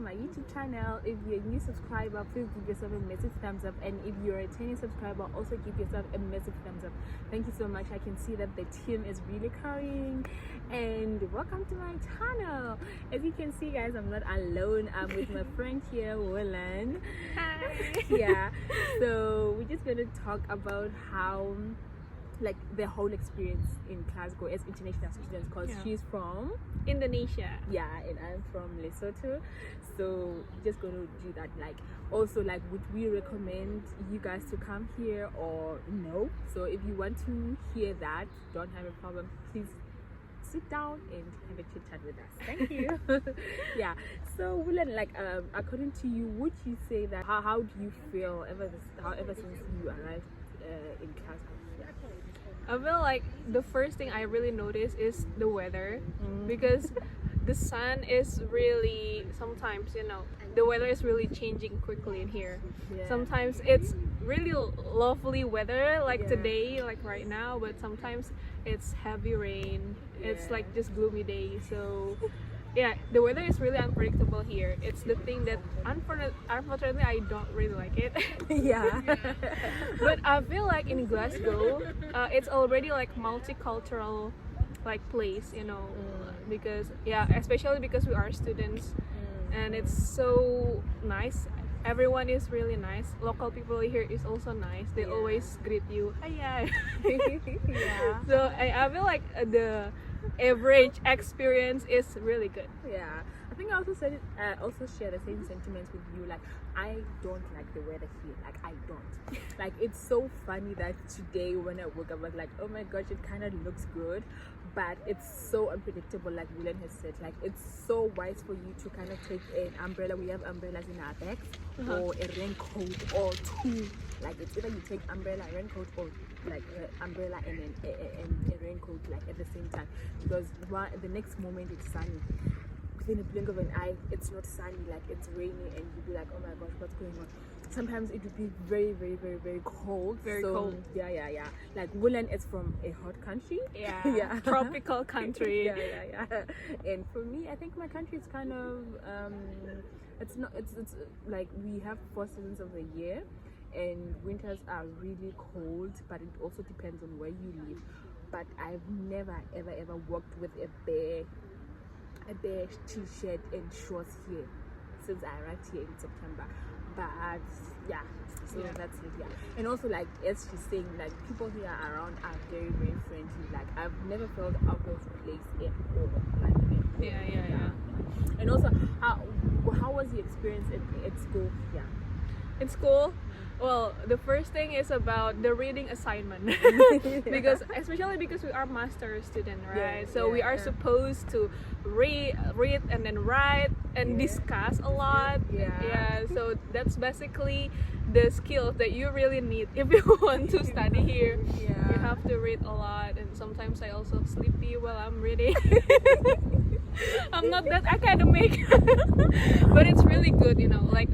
my YouTube channel. If you're a new subscriber, please give yourself a massive thumbs up, and if you're a returning subscriber, also give yourself a massive thumbs up. Thank you so much. I can see that the team is really carrying, and welcome to my channel. As you can see, guys, I'm not alone. I'm with my friend here, Willan. Hi. Yeah, so we're just gonna talk about how, like, the whole experience in Glasgow as international students, because she's from Indonesia. yeah, and I'm from Lesotho. So just gonna do that. Like, also, like, would we recommend you guys to come here or no? So if you want to hear that, don't have a problem, please sit down and have a chit chat with us. Thank you. Yeah, so Willan, like, according to you, would you say that how do you feel ever since you arrived in Glasgow? I feel like the first thing I really notice is the weather, because the sun is really, sometimes, the weather is really changing quickly in here. Yeah. Sometimes it's really lovely weather, like today, like right now, but sometimes it's heavy rain. It's like just gloomy day. So yeah, the weather is really unpredictable here. It's the thing that unfortunately I don't really like it. Yeah. But I feel like in Glasgow, it's already like multicultural like place, because especially because we are students, and it's so nice. Everyone is really nice. Local people here is also nice. They always greet you. Hiya. Yeah. So I feel like the average experience is really good. Yeah, I think I also share the same sentiments with you. Like, I don't like the weather here. Like, I don't. Like, it's so funny that today when I woke up, I was like, oh my gosh, it kind of looks good, but it's so unpredictable. Like Willan has said, like, it's so wise for you to kind of take an umbrella. We have umbrellas in our bags, or a raincoat, or two. Like, it's either you take umbrella, raincoat, or like umbrella and then a raincoat, like, at the same time, because the next moment it's sunny, within a blink of an eye it's not sunny, like it's rainy, and you'll be like, oh my gosh, what's going on? Sometimes it would be very, very, very, very cold. Cold. Yeah. Like, Willan is from a hot country. Yeah. Tropical country. yeah. And for me, I think my country is kind of it's like, we have 4 seasons of the year, and winters are really cold, but it also depends on where you live. But I've never ever walked with a bare t-shirt and shorts here since I arrived here in September. But that's it. Yeah, and also, like, as she's saying, like, people here around are very, very friendly. Like, I've never felt out of place at all. Like, Yeah. And also, how was the experience at school? Yeah. In school, well, the first thing is about the reading assignment. because we are master student, right? So we are supposed to read and then write and discuss a lot. So that's basically the skills that you really need if you want to study here. You have to read a lot, and sometimes I also sleepy while I'm reading. I'm not that academic. But it's really good, like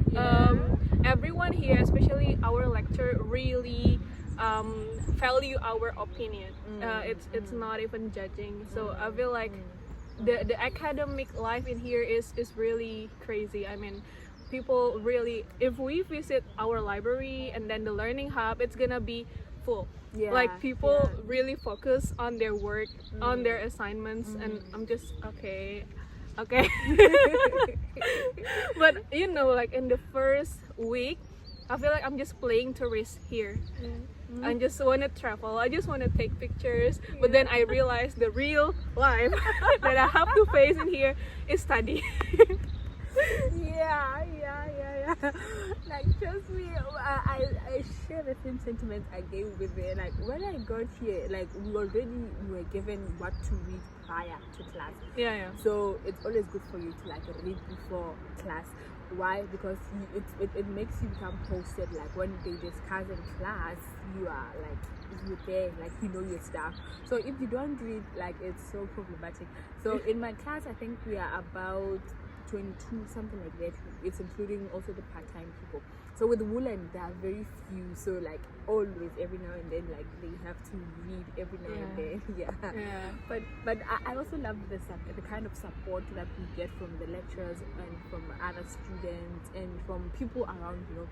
everyone here, especially our lecturer, really value our opinion. It's not even judging. So I feel like the academic life in here is really crazy. I mean, people really, if we visit our library and then the learning hub, it's gonna be full. Like, people really focus on their work, on their assignments, and I'm just okay. But like, in the first week, I feel like I'm just playing tourist here. I just want to travel, I just want to take pictures, but then I realize the real life that I have to face in here is study. Yeah. Like, trust me, I share the same sentiments I gave with it. Like, when I got here, like, we were given what to read prior to class. Yeah. So it's always good for you to, like, read before class. Why? Because it makes you become posted. Like, when they discuss in class, you are like, you're there, like, you know your stuff. So if you don't read, like, it's so problematic. So in my class, I think we are about 22, something like that. It's including also the part-time people. So with Woolen, there are very few. So like always, every now and then, like they have to read every now and then. But I also love the kind of support that we get from the lecturers and from other students and from people around. You know,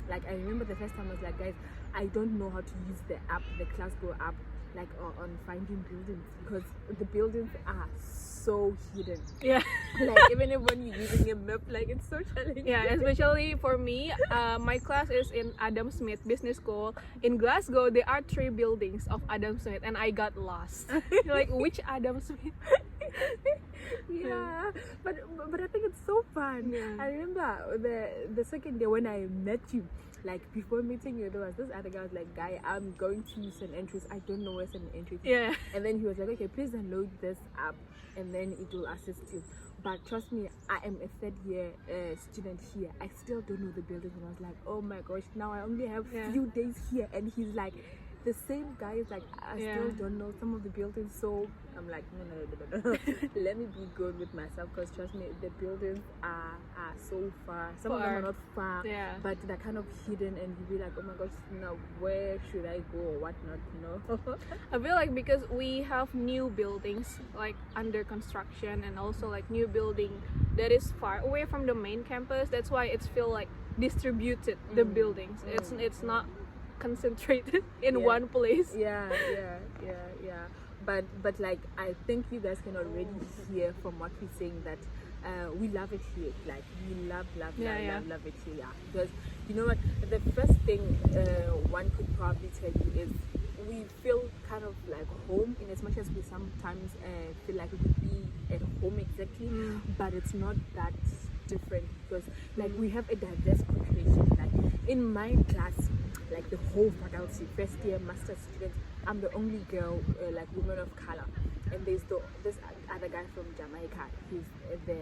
like I remember the first time I was like, guys, I don't know how to use the app, the Glasgow app, like on finding buildings, because the buildings are so hidden. Like even if when you're using a map, like it's so challenging. Especially for me, my class is in Adam Smith Business School in Glasgow. There are 3 buildings of Adam Smith and I got lost. Like, which Adam Smith? But I think it's so fun. I remember the second day when I met you, like before meeting you, there was this other guy was like, guy, I'm going to St. Andrews, I don't know where St. Andrews is. And then he was like, okay, please download this app and then it will assist you. But trust me, I am a third year student here. I still don't know the building. And I was like, oh my gosh, now I only have few days here. And he's like, the same guys, like I still don't know some of the buildings. So I'm like, no. Let me be good with myself, because trust me, the buildings are so far. Some of them are not far, but they're kind of hidden, and you be like, oh my gosh, now where should I go or whatnot, you know? I feel like because we have new buildings like under construction, and also like new building that is far away from the main campus, that's why it's feel like distributed, the buildings. It's not concentrated in one place. But like I think you guys can already hear from what we're saying that we love it here. Like we love it here. Because you know what, the first thing one could probably tell you is we feel kind of like home, in as much as we sometimes feel like we could be at home exactly, but it's not that different, because like we have a diverse population. Like in my class, like the whole faculty, first year master's students, I'm the only girl, like woman of color, and there's this other guy from Jamaica, he's the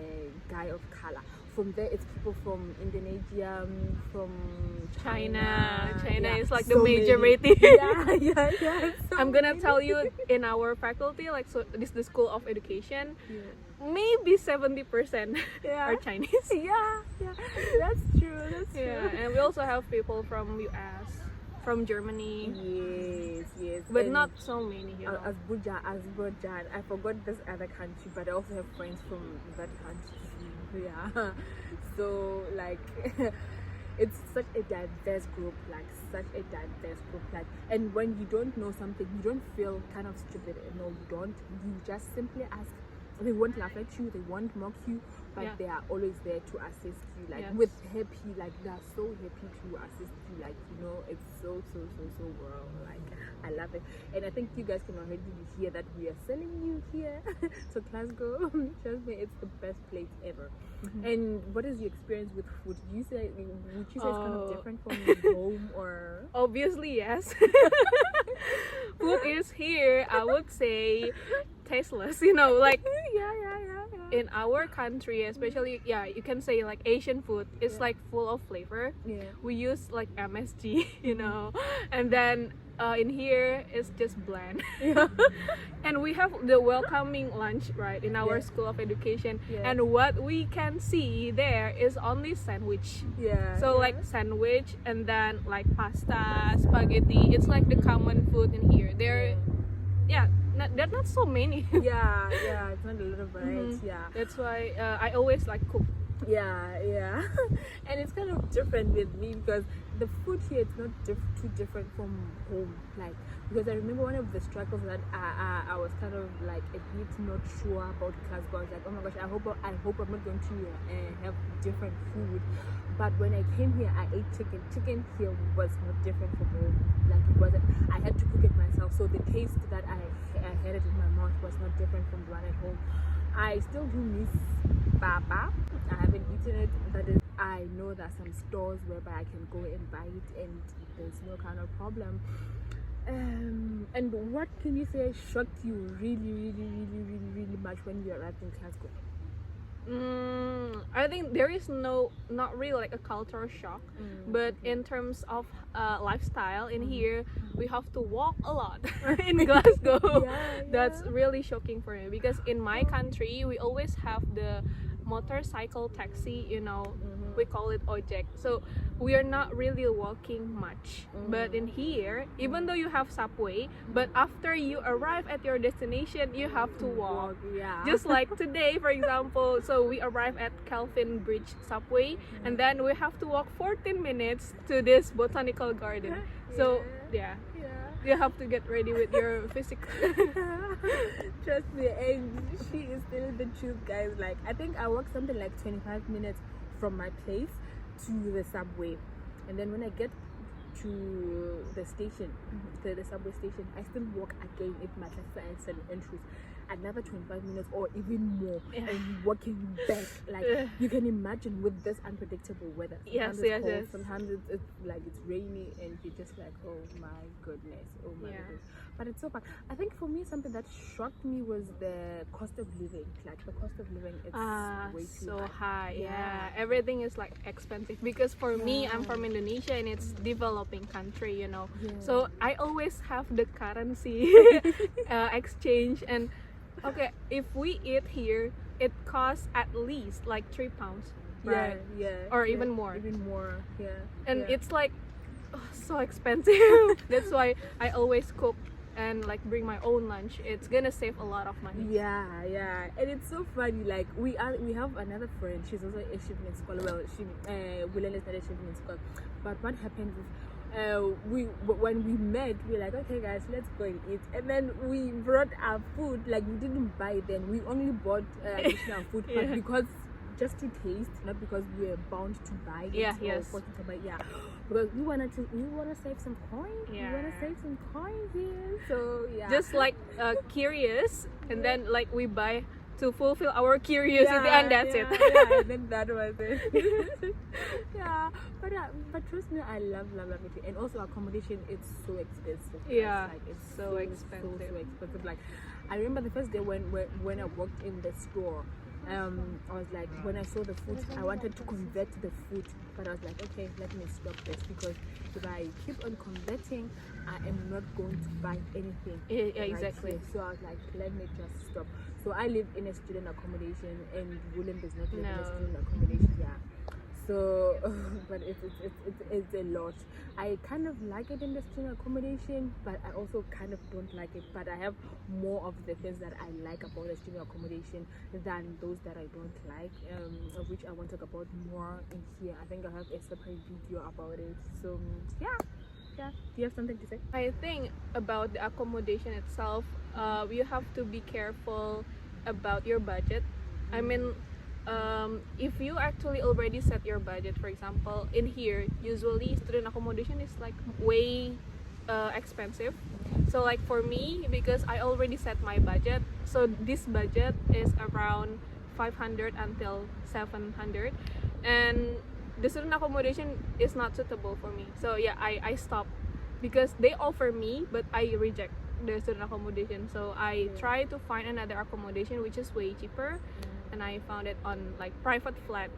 guy of color. From there, it's people from Indonesia, from China is like so the major many. rating. So I'm gonna many. tell you, in our faculty, like, so this is the School of Education, maybe 70% are Chinese. That's true. And we also have people from US, from Germany. Yes. But and not so many, you know. Azerbaijan. I forgot this other country, but I also have friends from that country. So like it's such a diverse group, like, and when you don't know something, you don't feel kind of stupid. No, you don't. You just simply ask. They won't laugh at you, they won't mock you, but they are always there to assist you, like with happy, like they are so happy to assist you, like, you know, it's so well, like I love it. And I think you guys can already hear that we are selling you here. So Glasgow, trust me, it's the best place ever. And what is your experience with food? Would you say it's kind of different from home, or? Obviously yes. Food is here, I would say, tasteless, you know, like in our country, especially you can say like Asian food, it's like full of flavor. We use like MSG, you know, and then in here it's just bland. And we have the welcoming lunch, right, in our School of Education, and what we can see there is only sandwich. So like sandwich, and then like pasta, spaghetti, it's like the common food in here. There are not so many. It's not a lot of variety. That's why I always like cook. And it's kind of different with me, because the food here, it's not too different from home, like, because I remember one of the struggles that I was kind of like a bit not sure about Glasgow. I was like, oh my gosh, I hope I'm not going to have different food. But when I came here, I ate chicken here was not different from home, like it wasn't. I had to cook it myself, so the taste that I had it in my mouth was not different from the one at home. I still do miss baba. I haven't eaten it, but I know there are some stores whereby I can go and buy it, and there's no kind of problem. And what can you say shocked you really much when you arrived in Glasgow? I think there is not really like a cultural shock, but in terms of lifestyle in here, we have to walk a lot in Glasgow. That's really shocking for me, because in my country we always have the motorcycle taxi, we call it ojek. So we are not really walking much. But in here, even though you have subway, but after you arrive at your destination, you have to walk. Yeah. Just like today, for example, so we arrive at Calvin Bridge subway, and then we have to walk 14 minutes to this botanical garden. So yeah, you have to get ready with your physical. Trust me, and she is still the truth, guys. Like, I think I walked something like 25 minutes from my place to the subway, and then when I get to the station, to the subway station, I still walk again if my class and entries another 25 minutes or even more, and walking back. Like, you can imagine with this unpredictable weather. Sometimes it's cold, sometimes it's like it's rainy, and you're just like, oh my goodness, goodness. But it's so fun. I think for me, something that shocked me was the cost of living. Like, the cost of living is way too so high. Yeah, everything is like expensive, because for me, I'm from Indonesia and it's developing country, so I always have the currency exchange. And okay, if we eat here, it costs at least like £3, right? Or even more. And it's like so expensive. That's why I always cook and like bring my own lunch. It's gonna save a lot of money. Yeah, and it's so funny. Like, we have another friend. She's also a shipment scholar. Well, she Willen is not a shipment scholar. But what happens is, when we met, we were like, okay guys, let's go and eat. And then we brought our food. Like, we didn't buy it then, we only bought additional food, but because just to taste, not because we were bound to buy it or forced to buy. Because we wanna save some coins. We wanna save some coins here. So just like curious, and then like we buy to fulfill our curiosity, and that's it. And then that was it. But trust me, I love it. And also, accommodation, it's so expensive. It's so expensive. So expensive. Like, I remember the first day when I walked in the store, I was like, when I saw the food, I wanted to convert the food, but I was like, okay, let me stop this, because if I keep on converting, I am not going to buy anything. Exactly. So I was like, let me just stop. So I live in a student accommodation, and Willem does not live in a student accommodation. So, but it's a lot. I kind of like it in the student accommodation, but I also kind of don't like it. But I have more of the things that I like about the student accommodation than those that I don't like, of which I want to talk about more in here. I think I have a separate video about it. So yeah. Do you have something to say? I think about the accommodation itself, you have to be careful about your budget. I mean, if you actually already set your budget, for example, in here, usually student accommodation is like way expensive. So like for me, because I already set my budget, so this budget is around 500 until 700, and the student accommodation is not suitable for me. So I stopped, because they offer me, but I reject the student accommodation. So I try to find another accommodation which is way cheaper, and I found it on like private flat,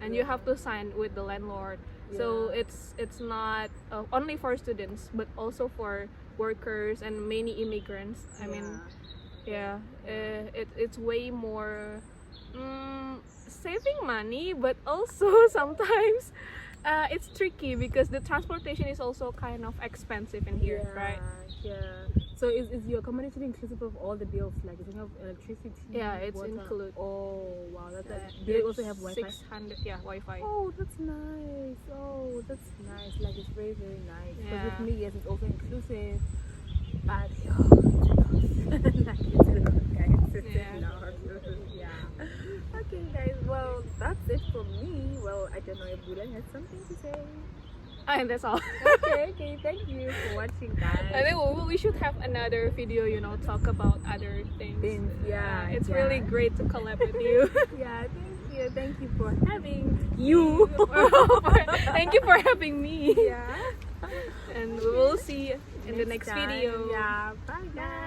and you have to sign with the landlord. So it's not only for students, but also for workers and many immigrants. I mean, it's way more saving money, but also sometimes it's tricky, because the transportation is also kind of expensive in here, right? So is your accommodation inclusive of all the bills? Like, do you have electricity? It's water? Included. Oh wow, that's do they also have Wi-Fi? 600, Wi-Fi. Oh, that's nice. Like, it's very, very nice. Because with me, yes, it's also inclusive, but it's a lot, guys. Okay, guys. Well, that's it for me. Well, I don't know if Bulan has something to say. And that's all. Okay, thank you for watching, guys. I think we should have another video, talk about other things. It's really great to collab with you. Thank you for having you. Thank you for having me. And we will see you in the next video. Bye guys.